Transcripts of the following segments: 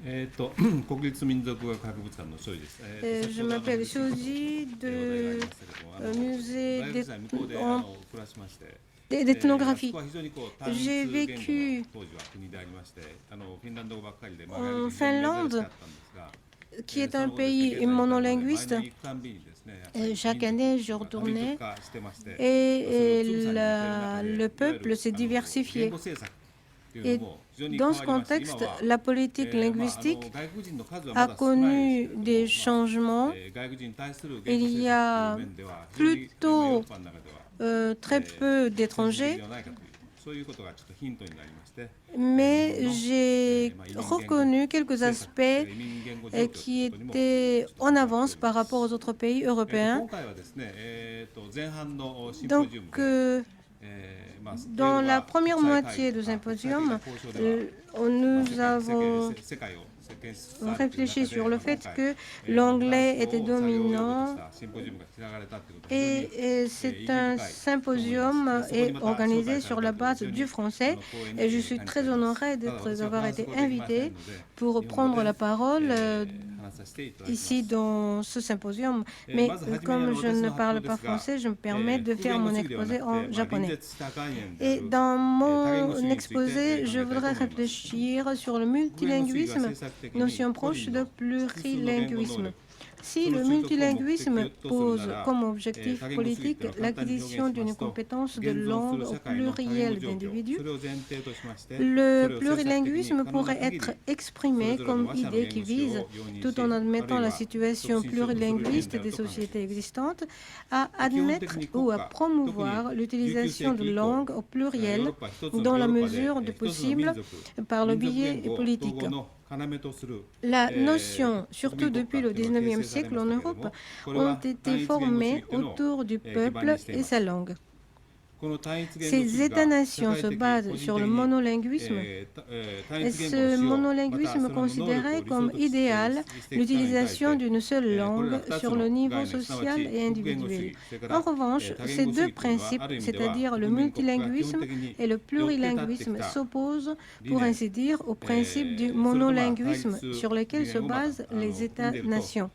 Je m'appelle Shoji musée d'ethnographie. J'ai vécu en Finlande, qui est un pays monolinguiste. Chaque année, je retournais et le peuple s'est diversifié. Et dans ce contexte, la politique linguistique a connu des changements. Il y a plutôt très peu d'étrangers, mais j'ai reconnu quelques aspects qui étaient en avance par rapport aux autres pays européens. Donc, dans la première moitié du symposium, nous avons réfléchi sur le fait que l'anglais était dominant et c'est un symposium organisé sur la base du français et je suis très honorée d'avoir été invitée pour prendre la parole ici dans ce symposium. Mais comme je ne parle pas français, je me permets de faire mon exposé en japonais. Et dans mon exposé, je voudrais réfléchir sur le multilinguisme, notion proche de plurilinguisme. Si le multilinguisme pose comme objectif politique l'acquisition d'une compétence de langue au pluriel d'individus, le plurilinguisme pourrait être exprimé comme idée qui vise, tout en admettant la situation plurilinguiste des sociétés existantes, à admettre ou à promouvoir l'utilisation de langues au pluriel dans la mesure du possible par le biais politique. La notion, surtout depuis le XIXe siècle en Europe, ont été formées autour du peuple et sa langue. Ces États-nations se basent sur le monolinguisme et ce monolinguisme considérait comme idéal l'utilisation d'une seule langue sur le niveau social et individuel. En revanche, ces deux principes, c'est-à-dire le multilinguisme et le plurilinguisme, s'opposent, pour ainsi dire, au principe du monolinguisme sur lequel se basent les États-nations.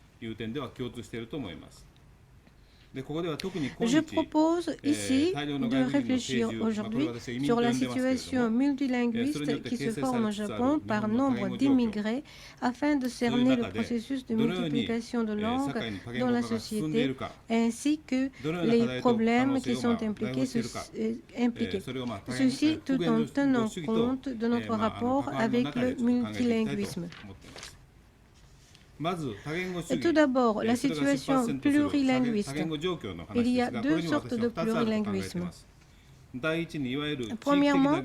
Je propose ici de réfléchir aujourd'hui sur la situation multilinguiste qui se forme au Japon par nombre d'immigrés afin de cerner le processus de multiplication de langues dans la société ainsi que les problèmes qui sont impliqués. Ceci tout en tenant compte de notre rapport avec le multilinguisme. Tout d'abord, la situation plurilinguiste. Il y a deux sortes de plurilinguisme. Premièrement,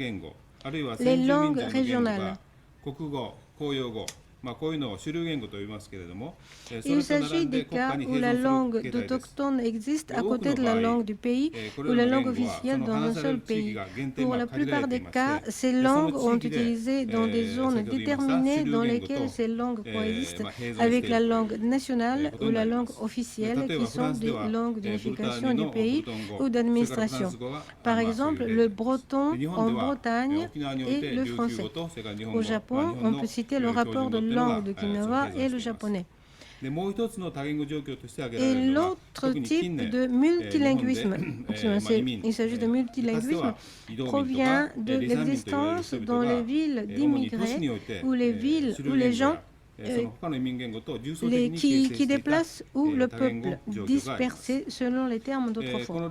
les langues régionales. Il s'agit des cas où la langue autochtone existe à côté de la langue du pays ou la langue officielle dans un seul pays. Pour la plupart des cas, ces langues ont été utilisées dans des zones déterminées dans lesquelles ces langues coexistent avec la langue nationale ou la langue officielle qui sont des langues d'unification du pays ou d'administration. Par exemple, le breton en Bretagne et le français. Au Japon, on peut citer le rapport de langue de Kinawa et le japonais. Et l'autre type de multilinguisme, il s'agit de multilinguisme, provient de l'existence dans les villes d'immigrés ou les villes où les gens qui déplacent ou le peuple dispersé selon les termes d'autrefois.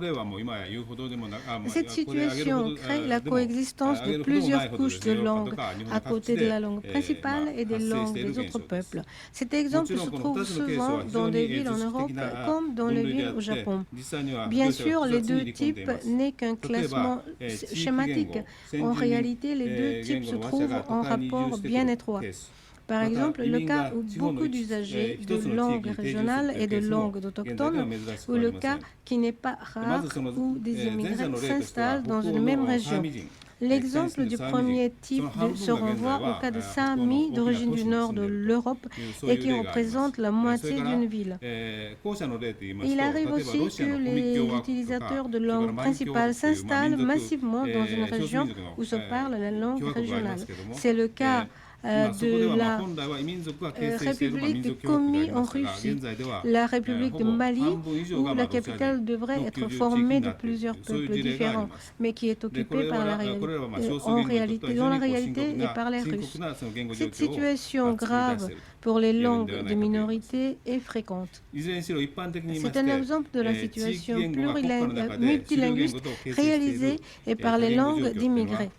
Cette situation crée la coexistence de plusieurs couches de langues à côté de la langue principale et des langues des autres peuples. Cet exemple se trouve souvent dans des villes en Europe comme dans les villes au Japon. Bien sûr, les deux types n'est qu'un classement schématique. En réalité, les deux types se trouvent en rapport bien étroit. Par exemple, le cas où beaucoup d'usagers de langues régionales et de langues autochtones, ou le cas qui n'est pas rare où des immigrés s'installent dans une même région. L'exemple du premier type se renvoie au cas de Sami d'origine du nord de l'Europe et qui représente la moitié d'une ville. Il arrive aussi que les utilisateurs de langue principale s'installent massivement dans une région où se parle la langue régionale. C'est le cas de la République de Komi en Russie, la République de Mali, où la capitale devrait être formée de plusieurs peuples différents, mais qui est occupée par la réalité, dans la réalité et par les Russes. Cette situation grave pour les langues de minorité est fréquente. C'est un exemple de la situation multilinguiste réalisée et par les langues d'immigrés.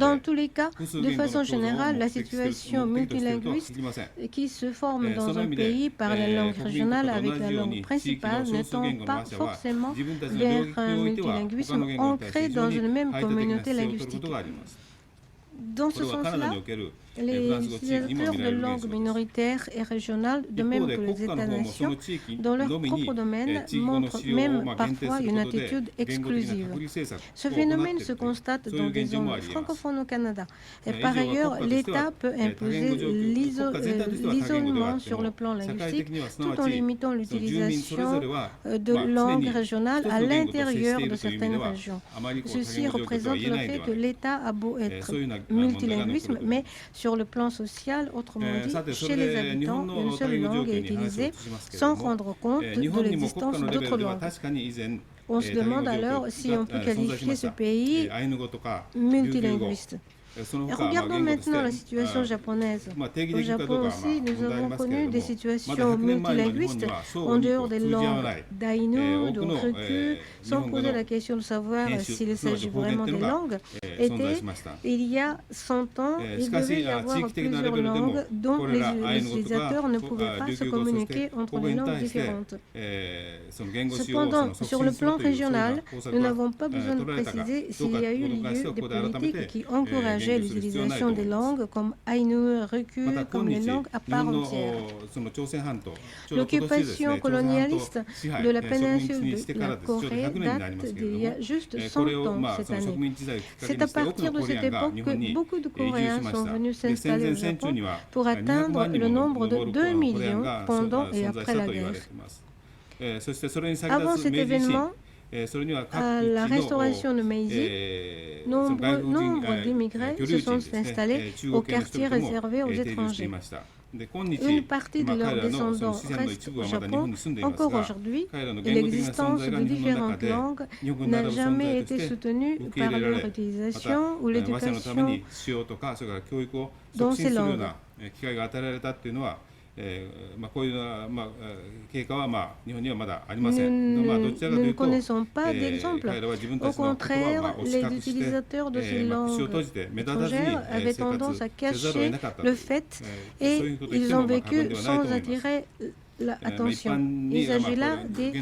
Dans tous les cas, de façon générale, la situation multilinguiste qui se forme dans un pays par la langue régionale avec la langue principale ne tend pas forcément vers un multilinguisme ancré dans une même communauté linguistique. Dans ce sens-là, les utilisateurs de langues minoritaires et régionales, de même que les États-nations, dans leur propre domaine, montrent même parfois une attitude exclusive. Ce phénomène se constate dans des zones francophones au Canada. Et par ailleurs, l'État peut imposer l'isolement sur le plan linguistique tout en limitant l'utilisation de langues régionales à l'intérieur de certaines régions. Ceci représente le fait que l'État a beau être multilinguiste, mais sur le plan social, autrement dit, chez les habitants, une seule langue est utilisée sans rendre compte de l'existence d'autres langues. On se demande alors si on peut qualifier ce pays multilinguiste. Regardons maintenant la situation japonaise. Au Japon aussi, nous avons connu des situations multilinguistes en dehors des langues d'Ainu, de Ryukyu, sans poser la question de savoir s'il s'agit vraiment des langues. Il y a 100 ans, il devait y avoir plusieurs langues dont les utilisateurs ne pouvaient pas se communiquer entre les langues différentes. Cependant, sur le plan régional, nous n'avons pas besoin de préciser s'il y a eu lieu des politiques qui encouragent l'utilisation des langues comme Ainu, Ryukyu, comme les langues à part entière. L'occupation colonialiste de la péninsule de la Corée date d'il y a juste 100 ans cette année. C'est à partir de cette époque que beaucoup de Coréens sont venus s'installer au Japon pour atteindre le nombre de 2 millions pendant et après la guerre. Avant cet événement, à la restauration de Meiji, nombre d'immigrés se sont installés au quartier réservé aux étrangers. Une partie de leurs descendants reste au Japon encore aujourd'hui et l'existence de différentes langues n'a jamais été soutenue par leur utilisation ou l'éducation dans ces langues. Nous ne connaissons pas d'exemple. Au contraire, les utilisateurs de ces langues étrangères avaient tendance à cacher le fait et ils ont vécu sans attirer l'attention. Il s'agit là de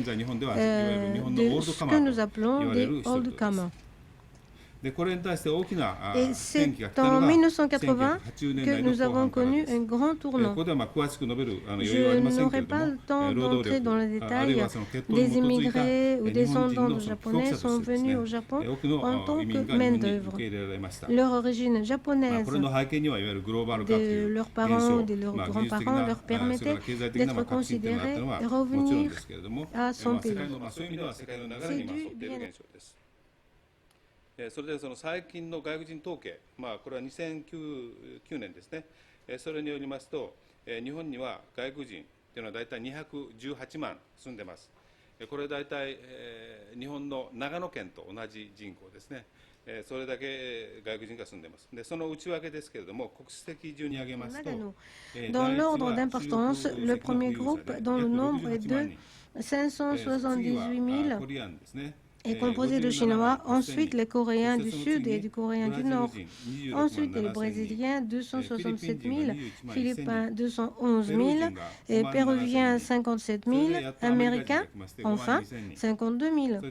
ce que nous appelons des old-comers. Et c'est en 1980 que nous avons connu un grand tournant. Je n'aurai pas le temps d'entrer dans les détails. Des immigrés ou descendants de Japonais sont venus au Japon en tant que main-d'œuvre. Leur origine japonaise de leurs parents, de leurs grands-parents leur permettait d'être considérés et revenir à son pays. C'est dû bien. それでその最近の外国人統計、これは2009年ですね、それによりますと、日本には外国人というのは大体218万住んでます。これ大体、日本の長野県と同じ人口ですね。それだけ外国人が住んでいます。で、その内訳ですけれども、国籍順に上げますと、dans l'ordre d'importance, le premier groupe, dont le nombre est de 578 000, est composé de Chinois, ensuite les Coréens du Sud et du Coréen du Nord, ensuite les Brésiliens 267 000, Philippins 211 000, et Péruviens 57 000, Américains enfin 52 000,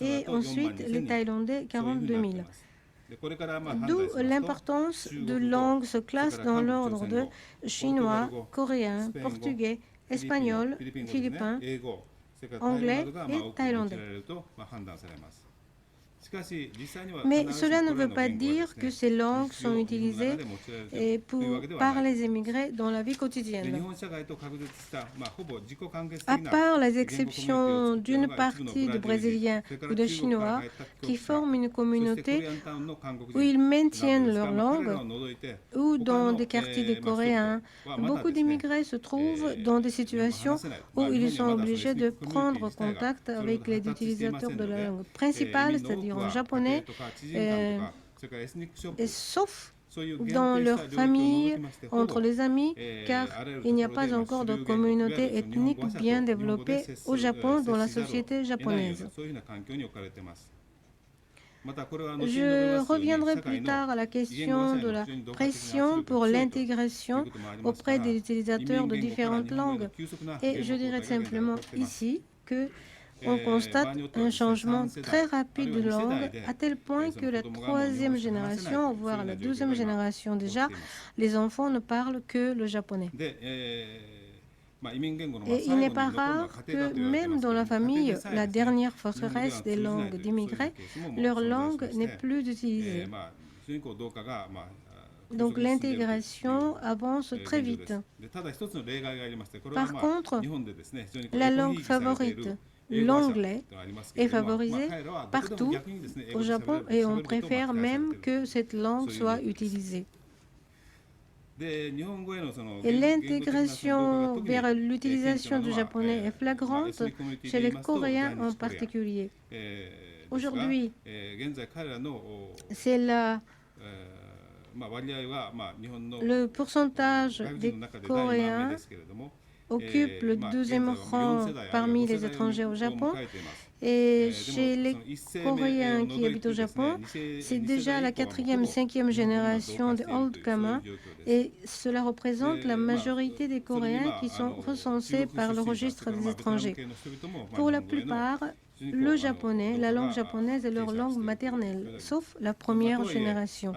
et ensuite les Thaïlandais 42 000. D'où l'importance de langues se classe dans l'ordre de chinois, coréen, portugais, espagnol, philippin, anglais et thaïlandais. Mais cela ne veut pas dire que ces langues sont utilisées par les immigrés dans la vie quotidienne. À part les exceptions d'une partie de Brésiliens ou de Chinois qui forment une communauté où ils maintiennent leur langue, ou dans des quartiers de Coréens, beaucoup d'immigrés se trouvent dans des situations où ils sont obligés de prendre contact avec les utilisateurs de la langue principale, c'est-à-dire en japonais, et sauf dans leur famille, entre les amis, car il n'y a pas encore de communauté ethnique bien développée au Japon dans la société japonaise. Je reviendrai plus tard à la question de la pression pour l'intégration auprès des utilisateurs de différentes langues. Et je dirais simplement ici que on constate un changement très rapide de langue, à tel point que la troisième génération, voire la deuxième génération déjà, les enfants ne parlent que le japonais. Et il n'est pas rare que même dans la famille, la dernière forteresse des langues d'immigrés, leur langue n'est plus utilisée. Donc l'intégration avance très vite. Par contre, la langue favorite, l'anglais, est favorisé partout au Japon et on préfère même que cette langue soit utilisée. Et l'intégration vers l'utilisation du japonais est flagrante chez les Coréens en particulier. Aujourd'hui, c'est le pourcentage des Coréens occupe le deuxième rang parmi les étrangers au Japon. Et chez les Coréens qui habitent au Japon, c'est déjà la quatrième, cinquième génération de Old Kama, et cela représente la majorité des Coréens qui sont recensés par le registre des étrangers. Pour la plupart, le japonais, la langue japonaise est leur langue maternelle, sauf la première génération.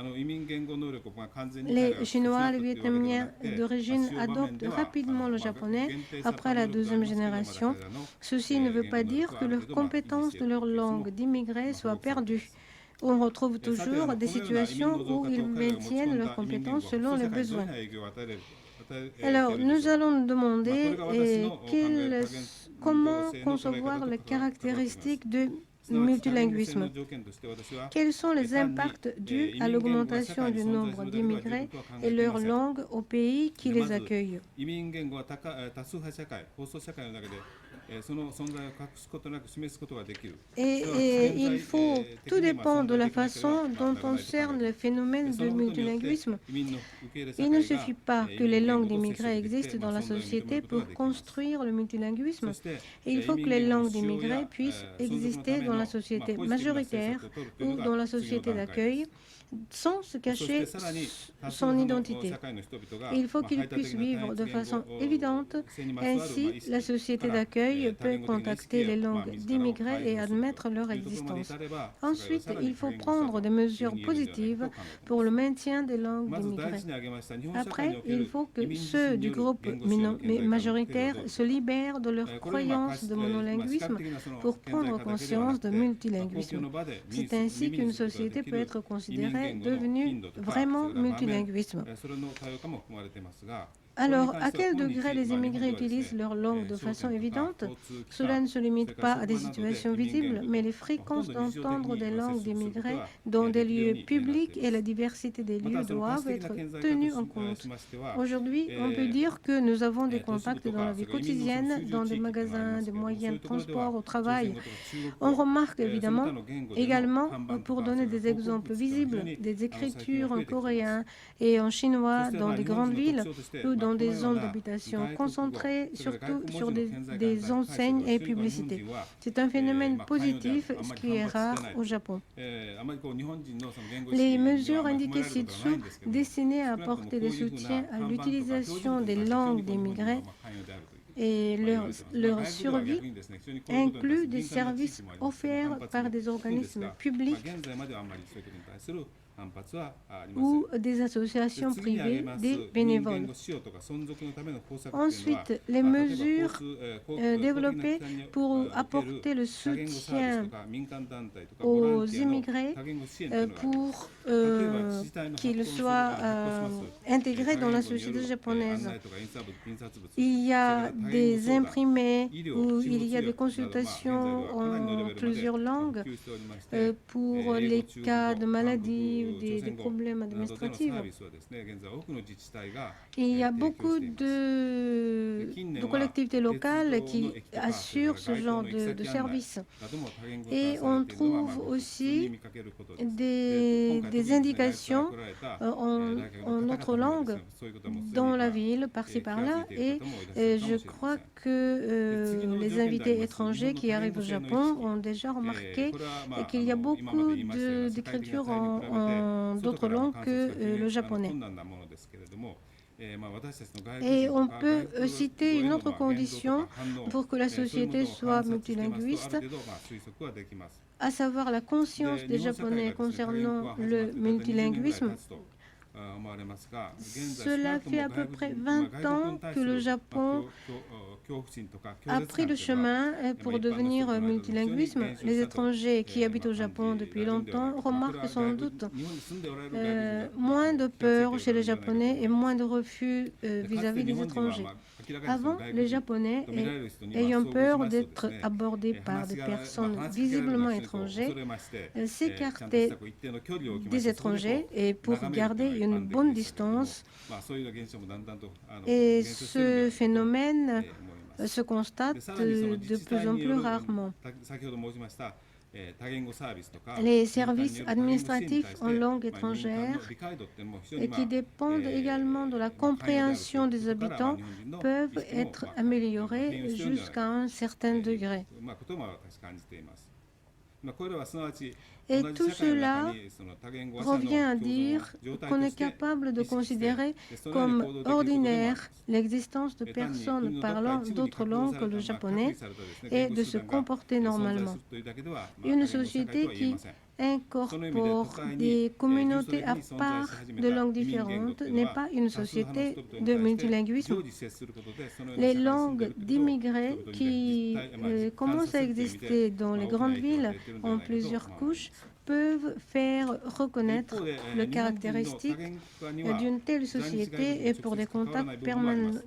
Les Chinois, les Vietnamiens d'origine adoptent rapidement le japonais après la deuxième génération. Ceci ne veut pas dire que leurs compétences de leur langue d'immigrés soient perdues. On retrouve toujours des situations où ils maintiennent leurs compétences selon les besoins. Alors, nous allons nous demander comment concevoir les caractéristiques du multilinguisme. Quels sont les impacts dus à l'augmentation du nombre d'immigrés et leur langue au pays qui les accueille? Tout dépend de la façon dont on cerne le phénomène de multilinguisme. Il ne suffit pas que les langues d'immigrés existent dans la société pour construire le multilinguisme. Il faut que les langues d'immigrés puissent exister dans la société majoritaire ou dans la société d'accueil, sans se cacher son identité. Il faut qu'ils puissent vivre de façon évidente. Ainsi, la société d'accueil peut contacter les langues d'immigrés et admettre leur existence. Ensuite, il faut prendre des mesures positives pour le maintien des langues d'immigrés. Après, il faut que ceux du groupe majoritaire se libèrent de leur croyance de monolinguisme pour prendre conscience de multilinguisme. C'est ainsi qu'une société peut être considérée devenue vraiment multilinguisme. Alors, à quel degré les immigrés utilisent leur langue de façon évidente? Cela ne se limite pas à des situations visibles, mais les fréquences d'entendre des langues d'immigrés dans des lieux publics et la diversité des lieux doivent être tenues en compte. Aujourd'hui, on peut dire que nous avons des contacts dans la vie quotidienne, dans des magasins, des moyens de transport, au travail. On remarque également, pour donner des exemples visibles, des écritures en coréen et en chinois dans des grandes villes ou dans des zones d'habitation concentrées, surtout sur des enseignes et publicités. C'est un phénomène positif, ce qui est rare au Japon. Les mesures indiquées ci-dessous, destinées à apporter des soutiens à l'utilisation des langues d'immigrés et leur survie, incluent des services offerts par des organismes publics ou des associations privées, des bénévoles. Ensuite, les mesures développées pour apporter le soutien aux immigrés pour qu'ils soient intégrés dans la société japonaise. Il y a des imprimés où il y a des consultations en plusieurs langues pour les cas de maladie ou des problèmes administratifs. Il y a beaucoup de collectivités locales qui assurent ce genre de services. Et on trouve aussi des indications en notre langue dans la ville, par-ci par-là. Et je crois que les invités étrangers qui arrivent au Japon ont déjà remarqué qu'il y a beaucoup d'écriture en d'autres langues que le japonais. Et on peut citer une autre condition pour que la société soit multilinguiste, à savoir la conscience des Japonais concernant le multilinguisme. Cela fait à peu près 20 ans que le Japon a pris le chemin pour devenir multilinguiste. Les étrangers qui habitent au Japon depuis longtemps remarquent sans doute moins de peur chez les Japonais et moins de refus vis-à-vis des étrangers. Avant, les Japonais, ayant peur d'être abordés par des personnes visiblement étrangères, s'écartaient des étrangers et pour garder une bonne distance. Et ce phénomène se constate de plus en plus rarement. Les services administratifs en langue étrangère et qui dépendent également de la compréhension des habitants peuvent être améliorés jusqu'à un certain degré. Et tout cela revient à dire qu'on est capable de considérer comme ordinaire l'existence de personnes parlant d'autres langues que le japonais et de se comporter normalement. Une société qui incorpore des communautés à part de langues différentes n'est pas une société de multilinguisme. Les langues d'immigrés qui commencent à exister dans les grandes villes en plusieurs couches peuvent faire reconnaître le caractéristique d'une telle société et pour des contacts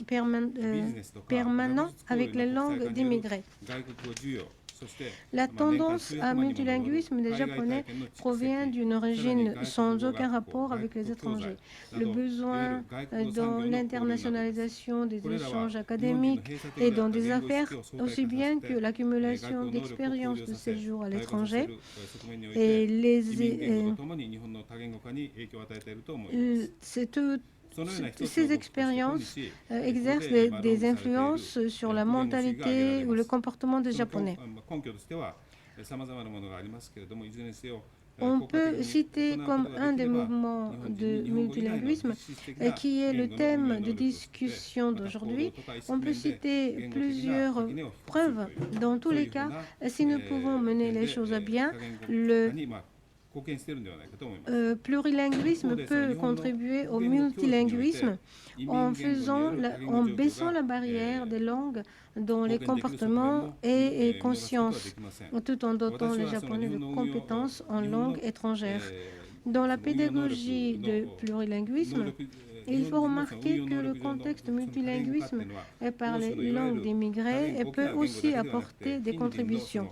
permanents avec les langues d'immigrés. La tendance à multilinguisme des Japonais provient d'une origine sans aucun rapport avec les étrangers. Le besoin dans l'internationalisation des échanges académiques et dans des affaires, aussi bien que l'accumulation d'expériences de séjour à l'étranger et ces expériences exercent des influences sur la mentalité ou le comportement des Japonais. On peut citer comme un des mouvements de multilinguisme qui est le thème de discussion d'aujourd'hui. On peut citer plusieurs preuves. Dans tous les cas, si nous pouvons mener les choses à bien, le plurilinguisme peut contribuer au multilinguisme en baissant la barrière des langues dont les comportements et conscience, tout en dotant les Japonais de compétences en langue étrangère. Dans la pédagogie de plurilinguisme, il faut remarquer que le contexte multilinguisme et par les langues d'immigrés peut aussi apporter des contributions.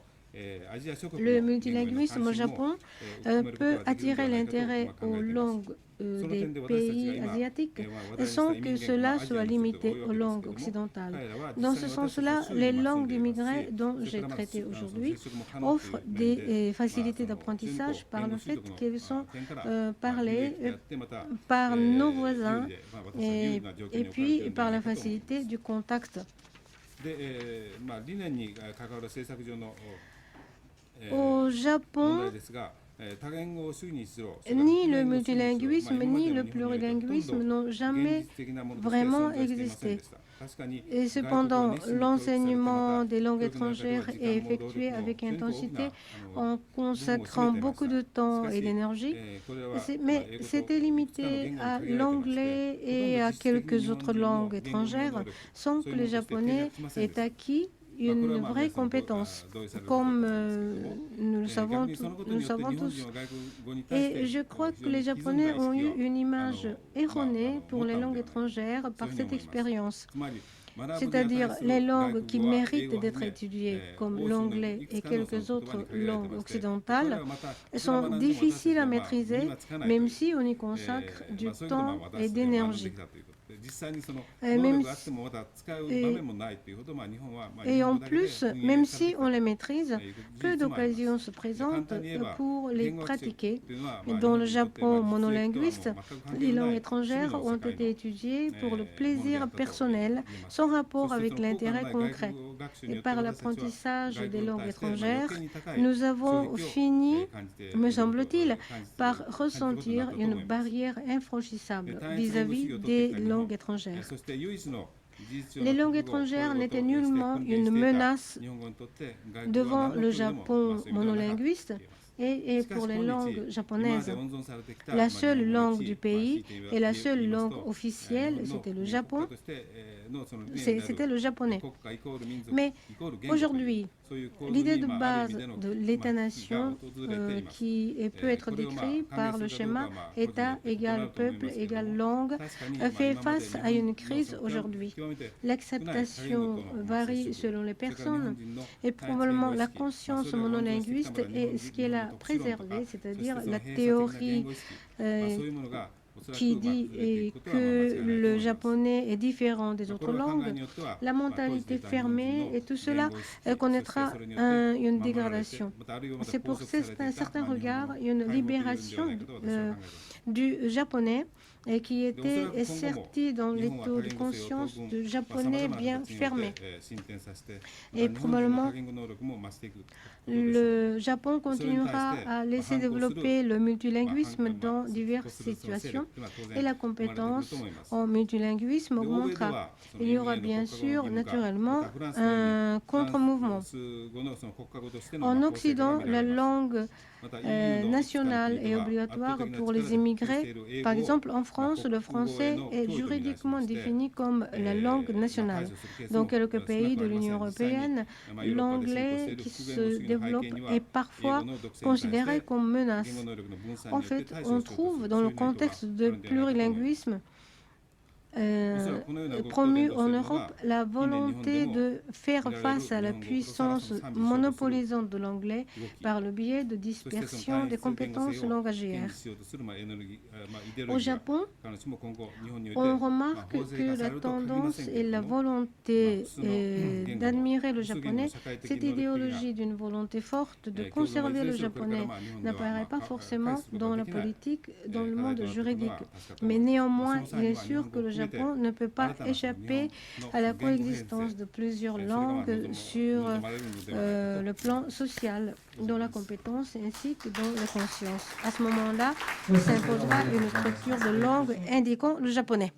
Le multilinguisme au Japon peut attirer l'intérêt aux langues des pays asiatiques sans que cela soit limité aux langues occidentales. Dans ce sens-là, les langues d'immigrés dont j'ai traité aujourd'hui offrent des facilités d'apprentissage par le fait qu'elles sont parlées par nos voisins et puis par la facilité du contact. Au Japon, Ni le multilinguisme ni le plurilinguisme n'ont jamais vraiment existé. Et cependant, l'enseignement des langues étrangères est effectué avec intensité en consacrant beaucoup de temps et d'énergie, mais c'était limité à l'anglais et à quelques autres langues étrangères sans que les Japonais aient acquis une vraie compétence, comme nous le savons tous. Et je crois que les Japonais ont eu une image erronée pour les langues étrangères par cette expérience. C'est-à-dire les langues qui méritent d'être étudiées, comme l'anglais et quelques autres langues occidentales, sont difficiles à maîtriser, même si on y consacre du temps et d'énergie. Et en plus, même si on les maîtrise, peu d'occasions se présentent pour les pratiquer. Dans le Japon monolinguiste, les langues étrangères ont été étudiées pour le plaisir personnel, sans rapport avec l'intérêt concret. Et par l'apprentissage des langues étrangères, nous avons fini, me semble-t-il, par ressentir une barrière infranchissable vis-à-vis des langues étrangères. Les langues étrangères n'étaient nullement une menace devant le Japon monolinguiste et pour les langues japonaises. La seule langue du pays et la seule langue officielle, c'était le Japon, c'était le japonais. Mais aujourd'hui, l'idée de base de l'État-nation qui peut être décrit par le schéma État égale peuple égale langue fait face à une crise aujourd'hui. L'acceptation varie selon les personnes et probablement la conscience monolinguiste est ce qu'elle a préservé, c'est-à-dire la théorie qui dit que le japonais est différent des autres langues, la mentalité fermée et tout cela connaîtra une dégradation. C'est pour certains regards une libération du japonais qui était serti dans les taux de conscience de japonais bien fermés. Et probablement, le Japon continuera à laisser développer le multilinguisme dans diverses situations et la compétence en multilinguisme augmentera. Il y aura bien sûr, naturellement, un contre-mouvement. En Occident, la langue nationale est obligatoire pour les immigrés. Par exemple, en France, le français est juridiquement défini comme la langue nationale. Dans quelques pays de l'Union européenne, l'anglais qui se développe est parfois considéré comme menace. En fait, on trouve dans le contexte de plurilinguisme promu en Europe la volonté de faire face à la puissance monopolisante de l'anglais par le biais de dispersion des compétences langagières. Au Japon, on remarque que la tendance et la volonté d'admirer le japonais, cette idéologie d'une volonté forte de conserver le japonais n'apparaît pas forcément dans la politique, dans le monde juridique. Mais néanmoins, il est sûr que le Japon ne peut pas échapper à la coexistence de plusieurs langues sur le plan social, dans la compétence ainsi que dans la conscience. À ce moment-là, s'imposera une structure de langue indiquant le japonais.